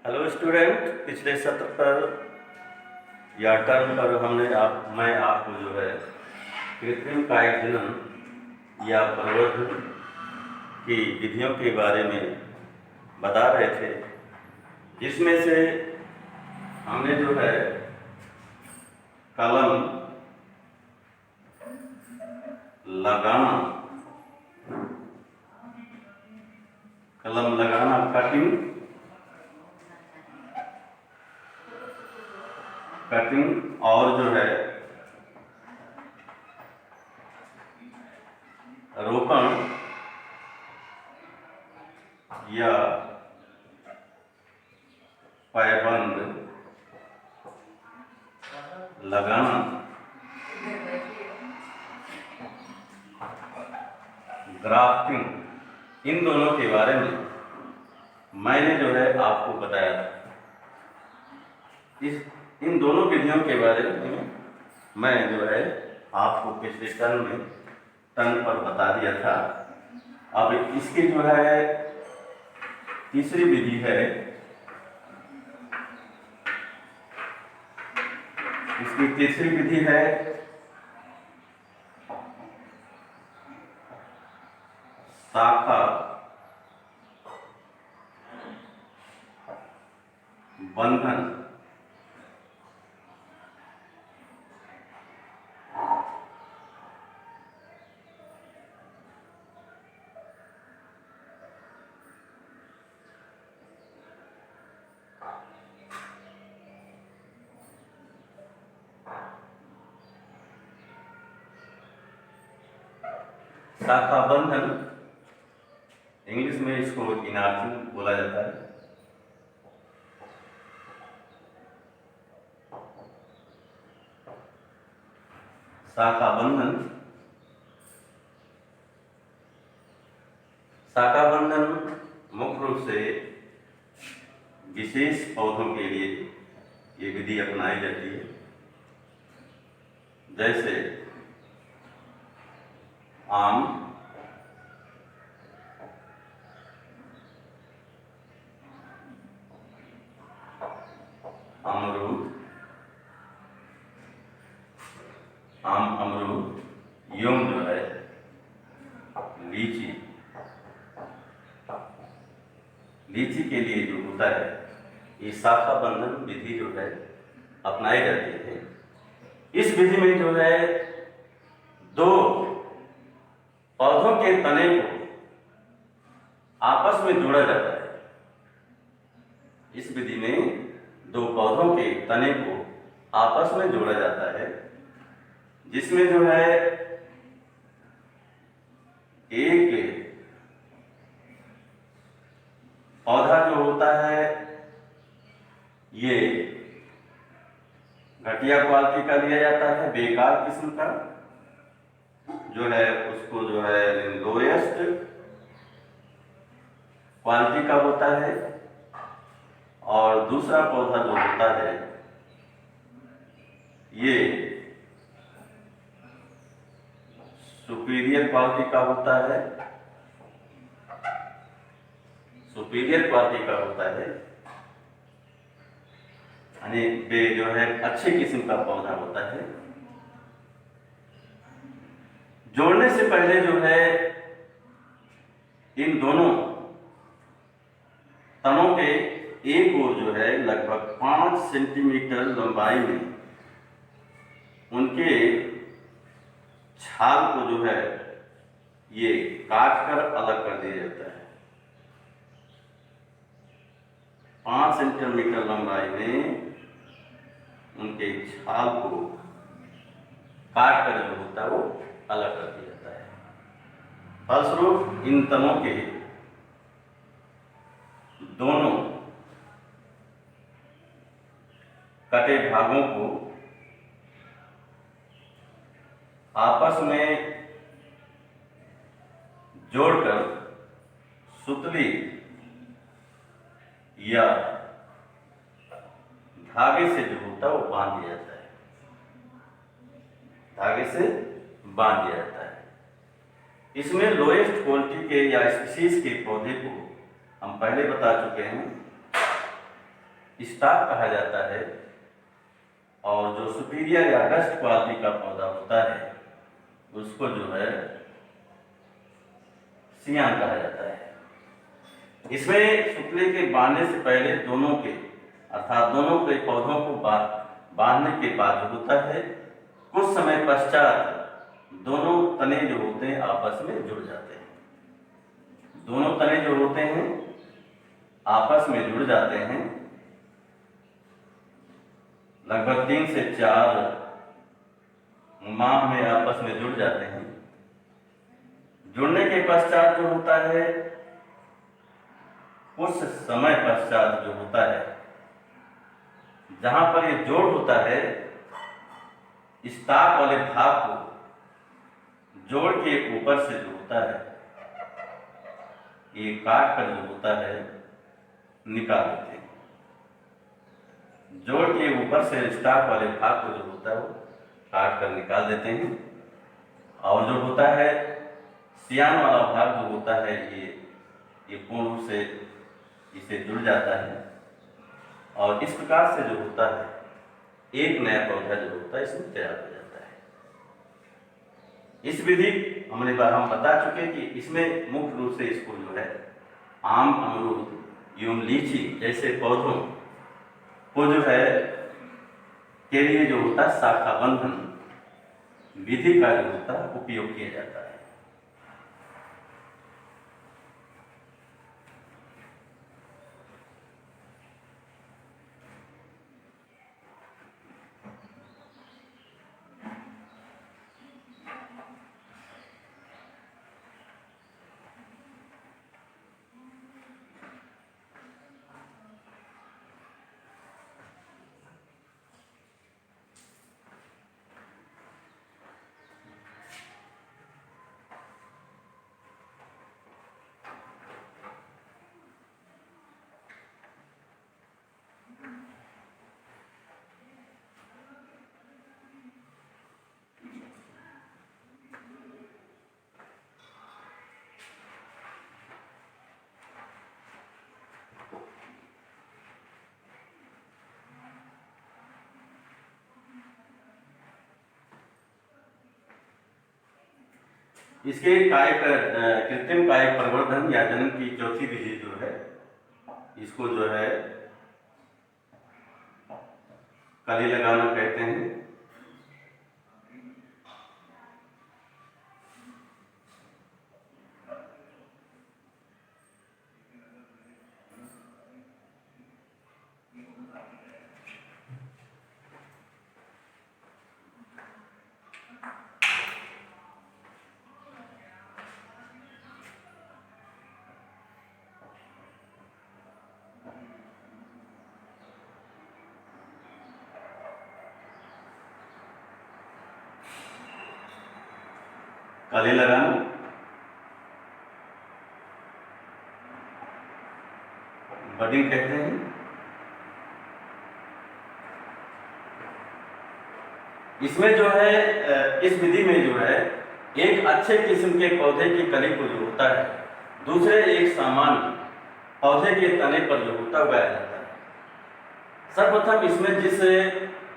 Hello student, पिछले सत्र पर या टर्म पर मैं आपको जो है कृत्रिम कायिक जनन या प्रवर्धन की विधियों के बारे में बता रहे थे, जिसमें से हमने जो है कलम लगाना कटिंग और जो है रोपण या पैबंद लगाना, ग्राफ्टिंग, इन दोनों के बारे में मैंने जो है आपको बताया था। इन दोनों विधियों के बारे में मैं जो है आपको पिछले टर्म पर बता दिया था। अब इसकी जो है तीसरी विधि है, इसकी तीसरी विधि है शाखा बंधन। शाखा बंधन, इंग्लिश में इसको इनार्चिंग बोला जाता है। शाखा बंधन मुख्य रूप से विशेष पौधों के लिए ये विधि अपनाई जाती है, जैसे आम, अमरूद, यूं जो है लीची के लिए जो होता है, ये शाखा बंधन विधि जो है अपनाई जाती है। इस विधि में जो है दो पौधों के तने को आपस में जोड़ा जाता है। इस विधि में दो पौधों के तने को आपस में जोड़ा जाता है, जिसमें जो है एक पौधा जो होता है ये घटिया क्वालिटी का लिया जाता है, बेकार किस्म का जो है उसको जो है लोएस्ट क्वालिटी का होता है, और दूसरा पौधा जो होता है ये सुपीरियर क्वालिटी का होता है, यानी वे जो है अच्छे किस्म का पौधा होता है। जोड़ने से पहले जो है इन दोनों तनों के एक ओर जो है लगभग 5 सेंटीमीटर लंबाई में उनके छाल को जो है ये काट कर अलग कर दिया जाता है। 5 सेंटीमीटर लंबाई में उनके छाल को काट कर जो होता है वो अलग कर दिया जाता है। फलस्वरूप इन तनों के दोनों कटे भागों को आपस में जोड़कर सुतली या धागे से जो होता है वो बांध दिया जाता है। इसमें लोएस्ट क्वालिटी के या स्पीशीज के पौधे को हम पहले बता चुके हैं स्टॉक कहा जाता है, और जो सुपीरियर या बेस्ट क्वालिटी का पौधा होता है उसको जो है सियान कहा जाता है। इसमें सूखने के बांधने से पहले दोनों के अर्थात दोनों के पौधों को बांधने के बाद जो होता है, कुछ समय पश्चात दोनों तने जो होते हैं आपस में जुड़ जाते हैं। दोनों तने जो होते हैं आपस में जुड़ जाते हैं, लगभग 3 से 4 माह में आपस में जुड़ जाते हैं। जुड़ने के पश्चात जो होता है, उस समय पश्चात जो होता है, जहां पर ये जोड़ होता है, स्टाक वाले भाग को जोड़ के ऊपर से जो होता है ये काट कर जो होता है निकाल देते हैं। जोड़ के ऊपर से स्टाक वाले भाग को जो होता है वो काट कर निकाल देते हैं, और जो होता है सियान वाला भाग जो होता है ये पूर्ण रूप से इसे जुड़ जाता है, और इस प्रकार से जो होता है एक नया पौधा जो होता है इसमें तैयार हो जाता है। इस विधि हम बता चुके कि इसमें मुख्य रूप से इसको जो है आम, अमरूद एवं लीची जैसे पौधों को जो है के लिए जो होता है शाखा बंधन विधि का जो होता है उपयोग किया जाता है। इसके कृत्रिम कायिक प्रवर्धन या जन्म की चौथी विधि जो है इसको जो है कली लगाना कहते हैं। कली लगाना, बडिंग कहते हैं। इसमें जो है इस विधि में जो है एक अच्छे किस्म के पौधे की कली को जो होता है दूसरे एक सामान्य पौधे के तने पर जो होता उगाया जाता है। सर्वप्रथम इसमें जिस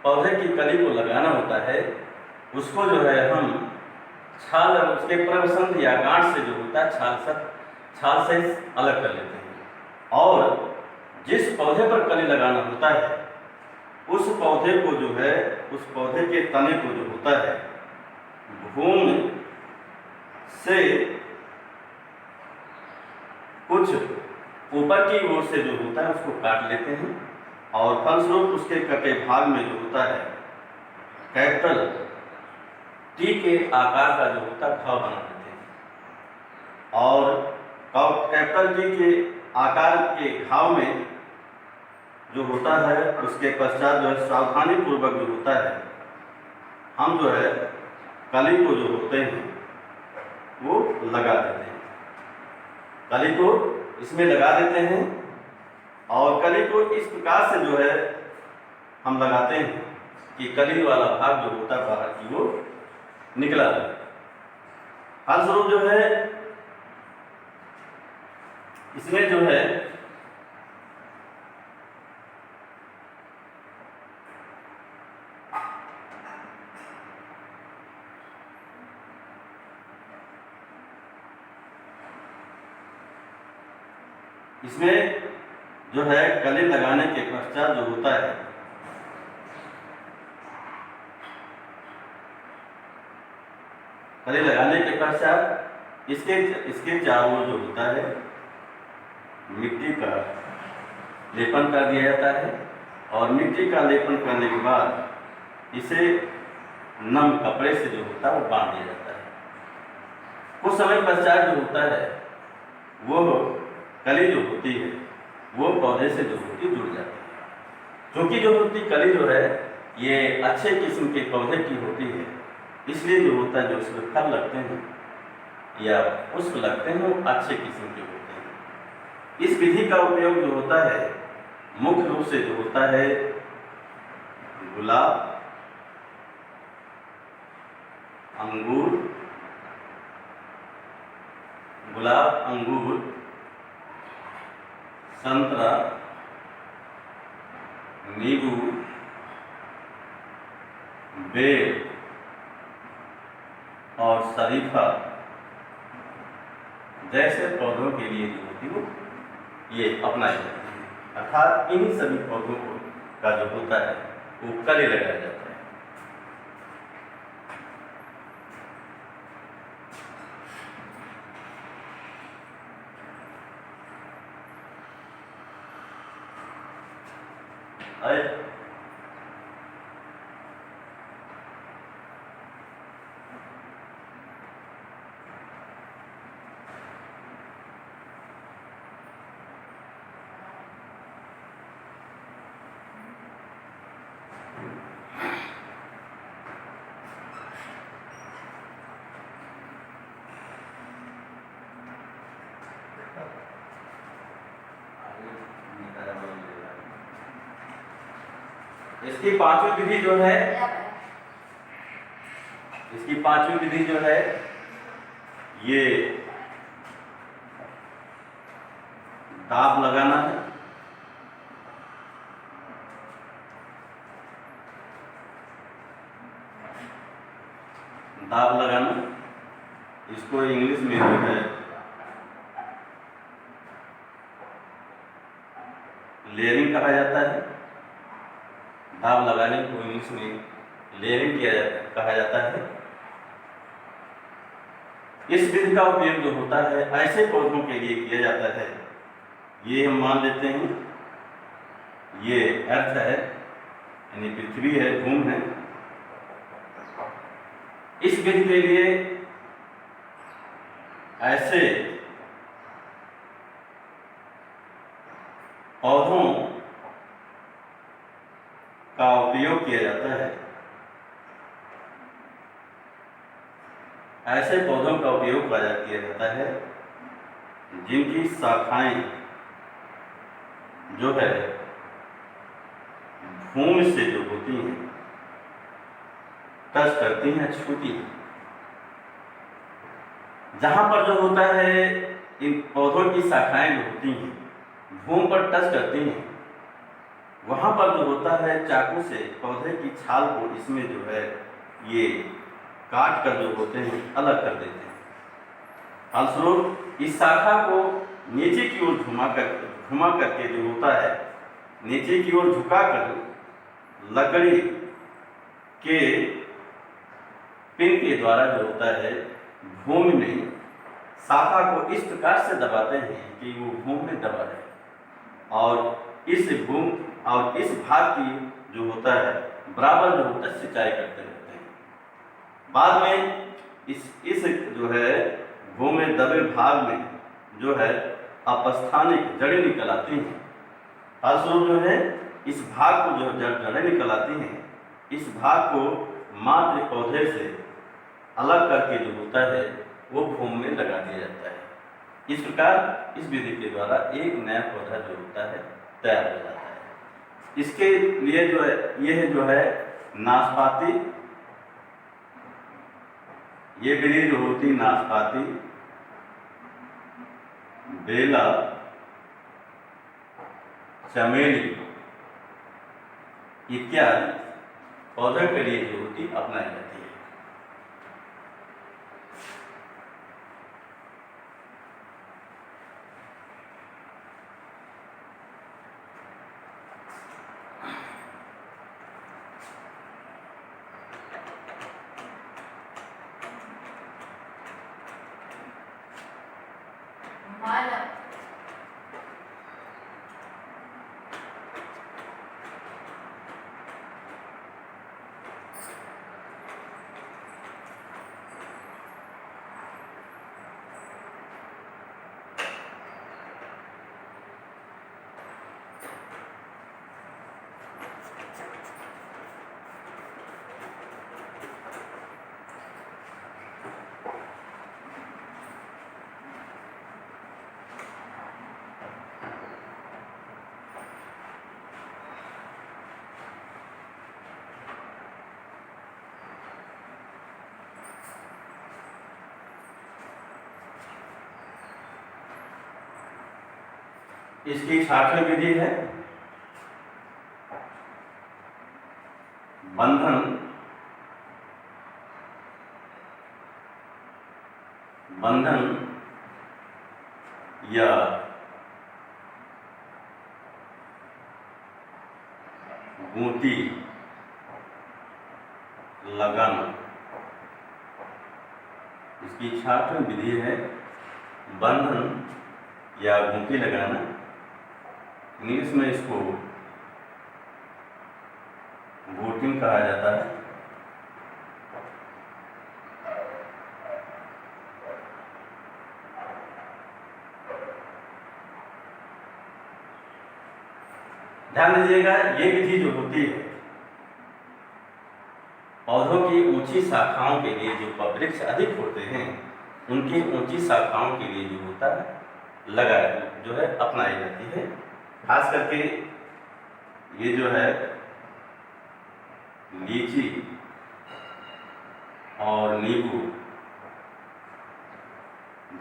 पौधे की कली को लगाना होता है उसको जो है हम छाल उसके प्रवसंध या गांठ से जो होता है छाल से अलग कर लेते हैं, और जिस पौधे पर कली लगाना होता है उस पौधे को जो है उस पौधे के तने को जो होता है घूम से कुछ ऊपर की ओर से जो होता है उसको काट लेते हैं, और फलस्वरूप उसके कटे भाग में जो होता है कैपिटल टी के आकार का जो होता है घाव बना देते हैं, और कैपिटल टी के आकार के घाव में जो होता है उसके पश्चात जो है सावधानी पूर्वक जो होता है हम जो है कली को जो होते हैं वो लगा देते हैं। कली को इसमें लगा देते हैं, और कली को इस प्रकार से जो है हम लगाते हैं कि कली वाला भाग जो होता है बाहर की वो निकला है। फलस्वरूप जो है इसमें जो है इसमें जो है कली लगाने के पश्चात जो होता है, कली लगाने के पश्चात इसके चारों ओर जो होता है मिट्टी का लेपन कर दिया जाता है, और मिट्टी का लेपन करने के बाद इसे नम कपड़े से जो होता है वो बांध दिया जाता है। कुछ समय पश्चात जो होता है वो कली जो होती है वो पौधे से जो होती जुड़ जाती है। क्योंकि जो होती कली जो है ये अच्छे किस्म के पौधे की होती है, इसलिए जो होता है जो उसमें फल लगते हैं या पुष्प लगते हैं वो अच्छे किस्म के होते हैं। इस विधि का उपयोग जो होता है मुख्य रूप से जो होता है गुलाब, अंगूर, संतरा, नींबू, बेर और शरीफा जैसे पौधों के लिए जो होती है ये अपनाई जाती है। अर्थात इन्हीं सभी पौधों को का जो होता है वो कली लगाया जाता है। इसकी पांचवी विधि जो है ये दाब लगाना है। दाब लगाना, इसको इंग्लिश में जो है लेयरिंग कहा जाता है। दाब लगाने को इंग्लिश में लेयरिंग कहा जाता है। इस विधि का उपयोग जो होता है ऐसे पौधों के लिए किया जाता है, ये हम मान लेते हैं ये अर्थ है यानी पृथ्वी है, भूमि है। इस विधि के लिए ऐसे पौधों का उपयोग किया जाता है, ऐसे पौधों का उपयोग किया जाता है जिनकी शाखाएं जो है भूमि से जो होती हैं, टच करती हैं, छूती हैं। जहां पर जो होता है इन पौधों की शाखाएं जो होती हैं भूमि पर टच करती हैं, वहां पर जो होता है चाकू से पौधे की छाल को इसमें जो है ये काट कर जो होते हैं अलग कर देते हैं। फलस्वरूप इस शाखा को नीचे की ओर घुमा करके जो होता है नीचे की ओर झुकाकर लकड़ी के पिन के द्वारा जो होता है भूमि में शाखा को इस प्रकार से दबाते हैं कि वो भूमि में दबा रहे, और इस भाग की जो होता है बराबर जो होता है सिंचाई करते रहते हैं। बाद में इस जो है भूमि में दबे भाग में जो है अपस्थानिक जड़ें निकल आती हैं। फलस्वरूप जो है इस भाग को जो जड़ें निकल आती हैं, इस भाग को मात्र पौधे से अलग करके जो होता है वो भूमि में लगा दिया जाता है। इस प्रकार इस विधि के द्वारा एक नया पौधा जो होता है तैयार हो जाता है। इसके लिए जो है यह जो है नाशपाती, ये विधि जो होती नाशपाती, बेला, चमेली इत्यादि पौधों के लिए जो होती अपनाई जाती है। इसकी 6वीं विधि है बंधन या गूंटी लगाना। इसकी 6वीं विधि है बंधन या गूंटी लगाना। इंग्लिश में इसको गूटिंग कहा जाता है। ध्यान दीजिएगा, ये विधि जो होती है पौधों की ऊंची शाखाओं के लिए, जो वृक्ष अधिक होते हैं उनकी ऊंची शाखाओं के लिए जो होता है जो है अपनाई जाती है। खास करके ये जो है लीची और नींबू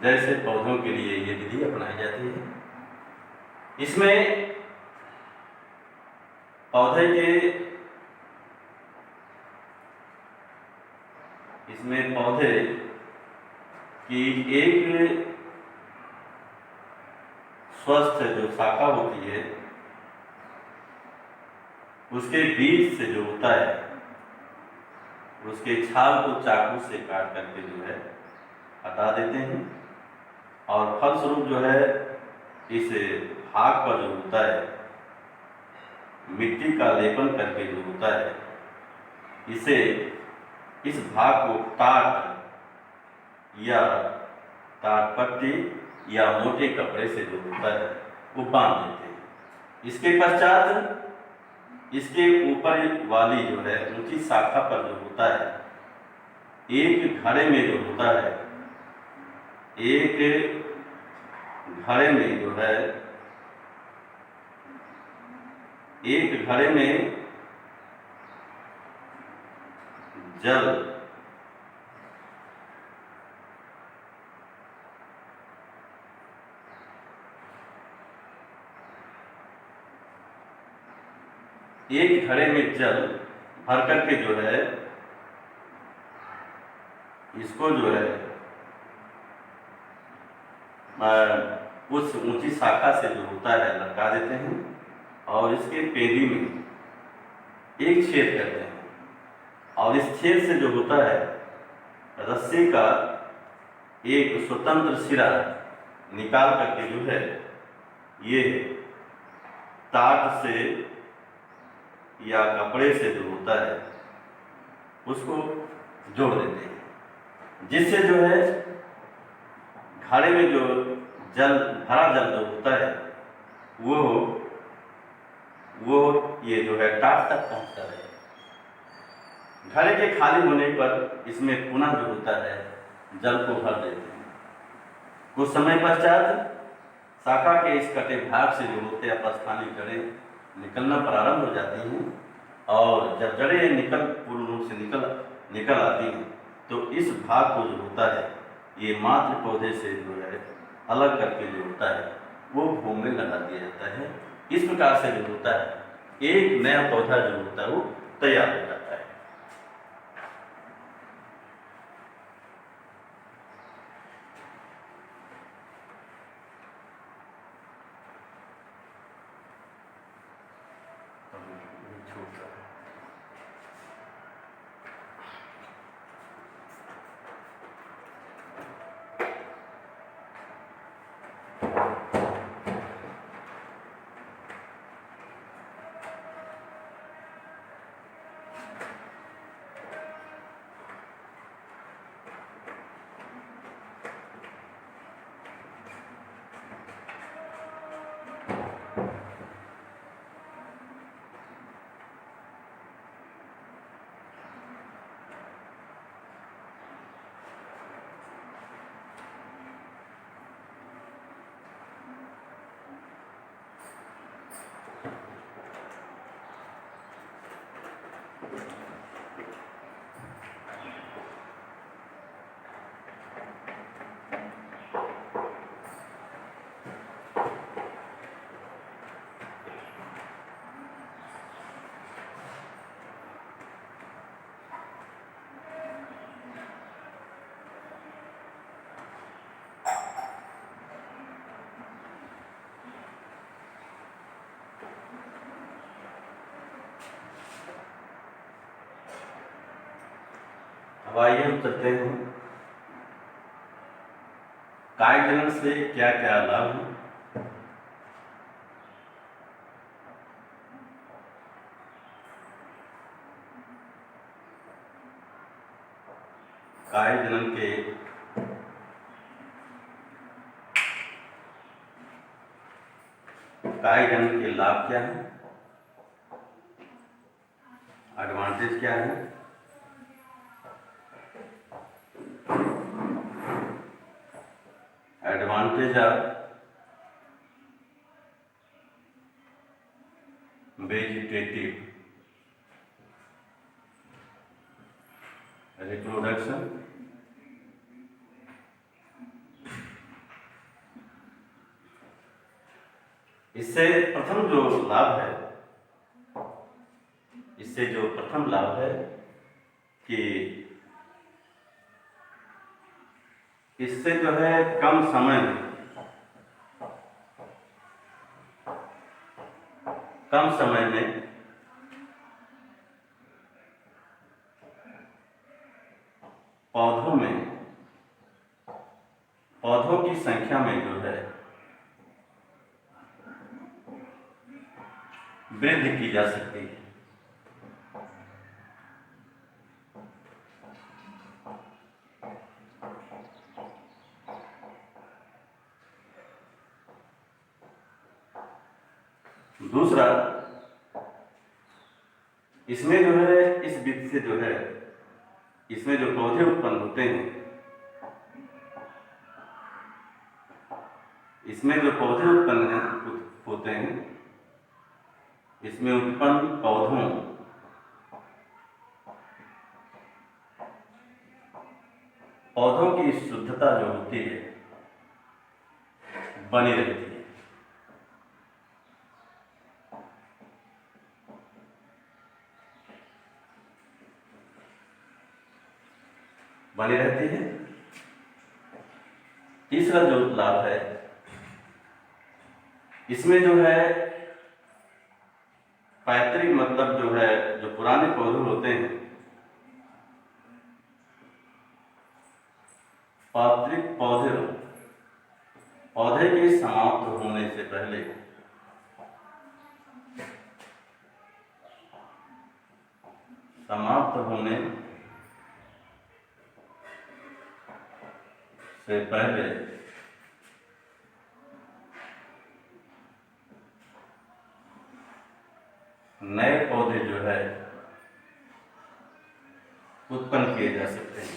जैसे पौधों के लिए ये विधि अपनाई जाती है। इसमें पौधे की एक स्वस्थ जो शाखा होती है उसके बीच से जो होता है उसके छाल को चाकू से काट करके जो है हटा देते हैं और फलस्वरूप जो है इस भाग पर जो होता है मिट्टी का लेपन करके जो होता है इसे इस भाग को टाट या टाटपट्टी या मोटे कपड़े से जो होता है वो बांध देते हैं। इसके पश्चात इसके ऊपर वाली जो है ऊंची शाखा पर जो होता है एक घड़े में जो होता है एक घड़े में जल भर करके जो है इसको जो है उस ऊंची शाखा से जो होता है लटका देते हैं और इसके पेड़ी में एक छेद करते हैं और इस छेद से जो होता है रस्सी का एक स्वतंत्र सिरा निकाल करके जो है ये टाट से या कपड़े से जो होता है उसको जोड़ देते हैं, जिससे जो है घड़े में जो भरा जल जो होता है वो ये जो है टाट तक पहुंचता है। घड़े के खाली होने पर इसमें पुनः जो होता है जल को भर देते हैं। कुछ समय पश्चात शाखा के इस कटे भाग से जो होते हैं अपस्थानी जड़ें निकलना प्रारंभ हो जाती हैं और जब जड़ें पूर्ण रूप से निकल आती हैं तो इस भाग को जो होता है ये मात्र पौधे से जो है अलग करके जो होता है वो भूमि में लगा दिया जाता है। इस प्रकार से जो होता है एक नया पौधा जो होता है वो तैयार हो जाता है। अब आइए हम चलते हैं कायिक जनन से क्या क्या लाभ है। कायिक जनन के लाभ क्या है, एडवांटेज क्या है, एडवांटेज ऑफ वेजिटेटिव रिप्रोडक्शन, इससे प्रथम जो लाभ है, इससे जो प्रथम लाभ है कि इससे जो है कम समय में पौधों की संख्या में जो है वृद्धि की जा सकती है। दूसरा, इसमें जो है इस विधि से जो है इसमें जो पौधे उत्पन्न होते हैं, इसमें जो पौधे उत्पन्न होते हैं, इसमें उत्पन्न पौधों की शुद्धता जो होती है बनी रहती है। तीसरा जो लाभ है, इसमें जो है पैतृक मतलब जो है जो पुराने पौधे होते हैं, पैतृक पौधे के समाप्त होने से पहले नए पौधे जो है उत्पन्न किए जा सकते हैं।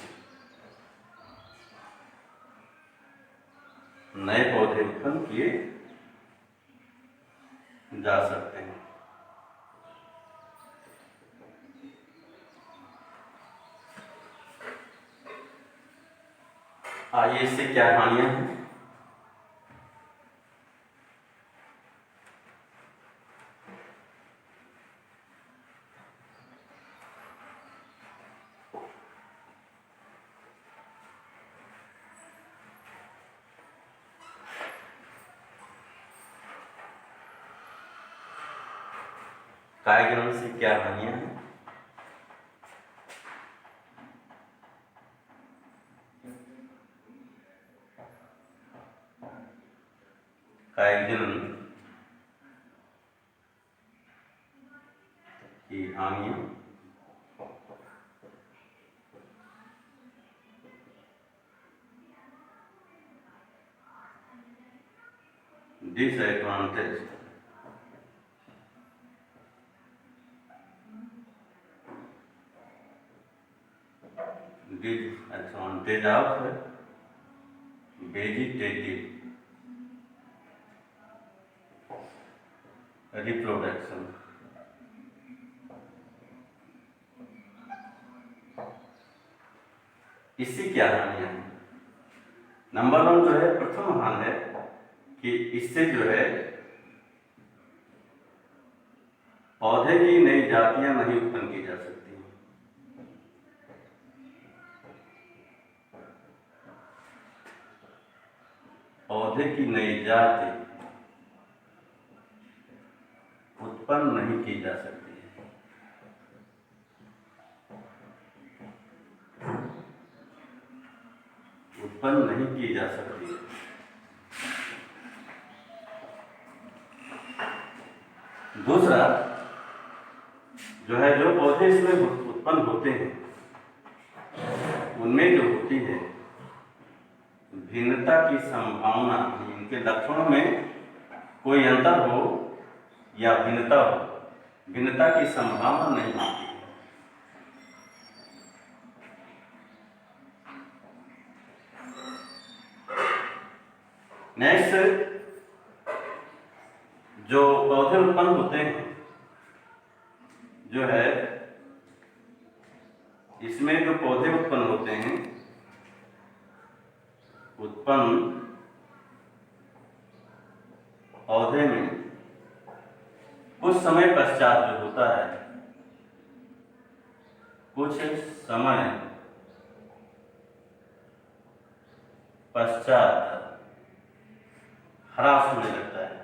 नए पौधे उत्पन्न किए जा सकते हैं। आइए इससे क्या हानियां हैं। कायिक जनन से क्या हानियां हैं। कायिक जनन की हानियां, disadvantage, disadvantage of vegetative reproduction. इससे क्या हानियां हैं। नंबर 1 जो है प्रथम हानि है कि इससे जो है पौधे की नई जातियां नहीं उत्पन्न की जा सकती। पौधे की नई जाति उत्पन्न नहीं की जा सकती है। जा सकती है। दूसरा जो है, जो पौधे इसमें उत्पन्न होते हैं उनमें जो होती है भिन्नता की संभावना, इनके लक्षणों में कोई अंतर हो या भिन्नता हो, भिन्नता की संभावना नहीं होती है। नेक्स्ट, जो पौधे उत्पन्न होते हैं जो है, इसमें जो पौधे उत्पन्न होते हैं, उत्पन्न पौधे में कुछ समय पश्चात जो होता है, कुछ समय पश्चात ह्रास होने लगता है।